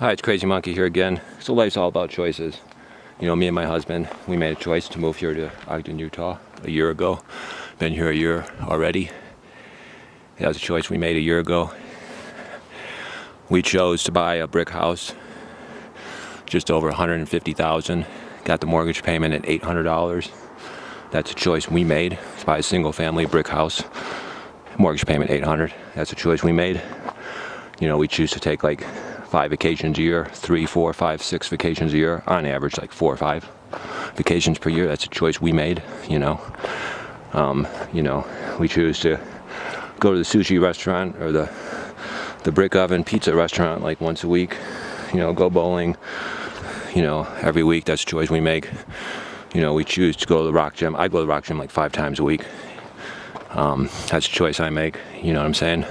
Hi, it's Crazy Monkey here again. So life's all about choices. You know, me and my husband, we made a choice to move here to Ogden, Utah a year ago. Been here a year already. That was a choice we made a year ago. We chose to buy a brick house, just over $150,000. Got the mortgage payment at $800. That's a choice we made. To buy a single family brick house, mortgage payment $800. That's a choice we made. You know, we choose to take like 5 vacations a year, 3, 4, 5, 6 vacations a year, on average like 4 or 5 vacations per year. That's a choice we made. You know, we choose to go to the sushi restaurant or the brick oven pizza restaurant like once a week. You know, go bowling. You know, every week. That's a choice we make. You know, we choose to go to the rock gym. I go to the rock gym like 5 times a week. That's a choice I make. You know what I'm saying?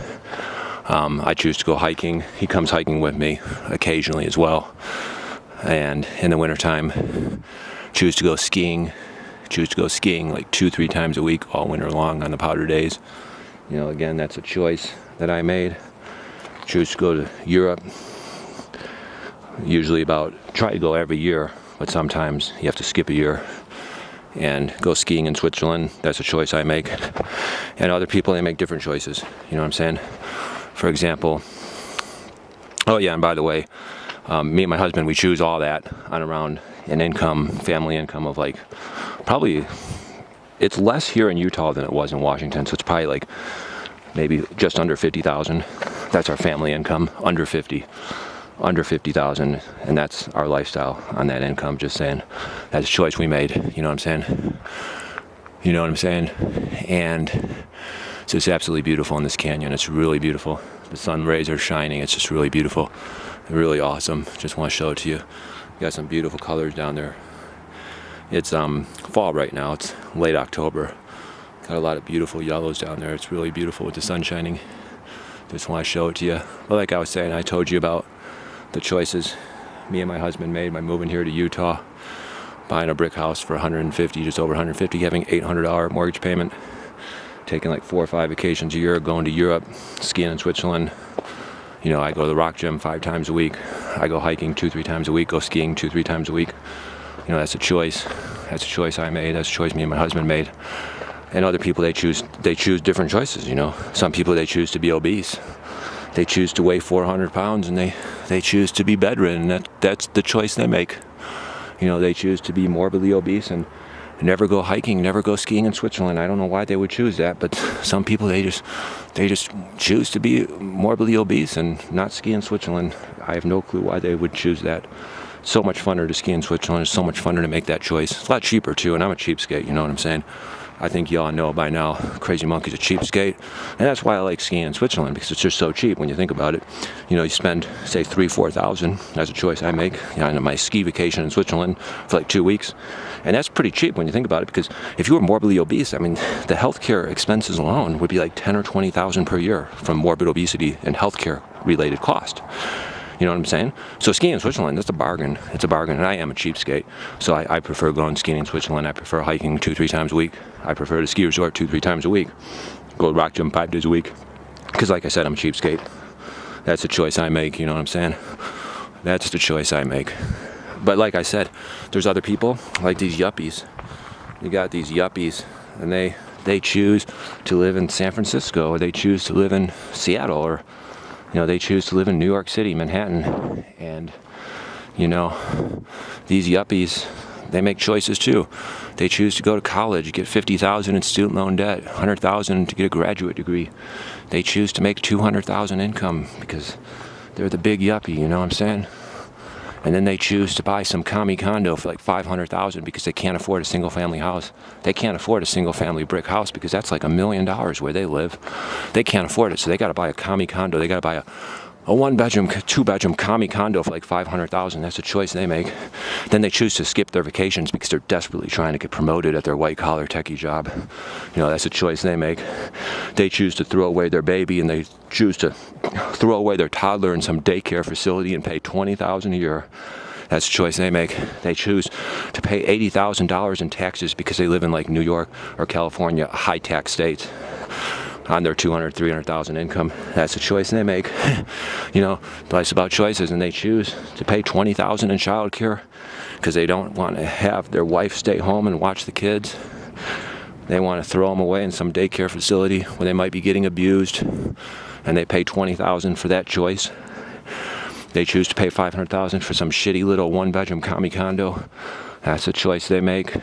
I choose to go hiking. He comes hiking with me occasionally as well. And in the wintertime, choose to go skiing. Choose to go skiing like 2-3 times a week all winter long on the powder days. You know, again, that's a choice that I made. Choose to go to Europe. Usually try to go every year, but sometimes you have to skip a year and go skiing in Switzerland. That's a choice I make. And other people, they make different choices. You know what I'm saying? For example, oh yeah, and by the way, me and my husband, we choose all that on around an income, family income of like, probably, it's less here in Utah than it was in Washington, so it's probably like maybe just under 50,000. That's our family income, under 50,000, and that's our lifestyle on that income. Just saying, that's a choice we made. You know what I'm saying? You know what I'm saying? And it's just absolutely beautiful in this canyon. It's really beautiful. The sun rays are shining. It's just really beautiful, really awesome. Just want to show it to you. Got some beautiful colors down there. It's fall right now. It's late October. Got a lot of beautiful yellows down there. It's really beautiful with the sun shining. Just want to show it to you. But like I was saying, I told you about the choices me and my husband made by moving here to Utah, buying a brick house for $150, just over $150, having $800 mortgage payment, taking like 4 or 5 vacations a year, going to Europe, skiing in Switzerland. You know, I go to the rock gym 5 times a week. I go hiking 2-3 times a week, go skiing 2-3 times a week. You know, that's a choice. That's a choice I made. That's a choice me and my husband made. And other people, they choose different choices, you know. Some people, they choose to be obese. They choose to weigh 400 pounds and they choose to be bedridden. That's the choice they make. You know, they choose to be morbidly obese and never go hiking, never go skiing in Switzerland. I don't know why they would choose that, but some people, they just choose to be morbidly obese and not ski in Switzerland. I have no clue why they would choose that. So much funner to ski in Switzerland. It's so much funner to make that choice. It's a lot cheaper too, and I'm a cheapskate, you know what I'm saying? I think y'all know by now, Crazy Monkey's a cheapskate. And that's why I like skiing in Switzerland, because it's just so cheap when you think about it. You know, you spend, say, $3,000-$4,000. That's a choice I make, you know, on my ski vacation in Switzerland for like 2 weeks. And that's pretty cheap when you think about it, because if you were morbidly obese, I mean, the healthcare expenses alone would be like $10,000 or $20,000 per year from morbid obesity and healthcare related cost. You know what I'm saying? So skiing in Switzerland, that's a bargain. It's a bargain, and I am a cheapskate. So I prefer going skiing in Switzerland. I prefer hiking 2-3 times a week. I prefer the ski resort 2-3 times a week. Go to rock gym 5 days a week. Because like I said, I'm a cheapskate. That's a choice I make, you know what I'm saying? That's the choice I make. But like I said, there's other people, like these yuppies. You got these yuppies, and they choose to live in San Francisco, or they choose to live in Seattle, or you know, they choose to live in New York City, Manhattan. And, you know, these yuppies, they make choices too. They choose to go to college, get $50,000 in student loan debt, $100,000 to get a graduate degree. They choose to make $200,000 income because they're the big yuppie, you know what I'm saying? And then they choose to buy some commie condo for like $500,000 because they can't afford a single family house. They can't afford a single family brick house because that's like $1 million where they live. They can't afford it, so they got to buy a commie condo. They got to buy a 1-bedroom, 2-bedroom commie condo for like $500,000. That's a choice they make. Then they choose to skip their vacations because they're desperately trying to get promoted at their white-collar techie job. You know, that's a choice they make. They choose to throw away their baby, and they choose to throw away their toddler in some daycare facility and pay $20,000 a year. That's a choice they make. They choose to pay $80,000 in taxes because they live in like New York or California, high tax states, on their 200, 300,000 income. That's a choice they make. You know, life's about choices, and they choose to pay 20,000 in childcare because they don't want to have their wife stay home and watch the kids. They want to throw them away in some daycare facility where they might be getting abused, and they pay 20,000 for that choice. They choose to pay 500,000 for some shitty little one-bedroom commie condo. That's a choice they make.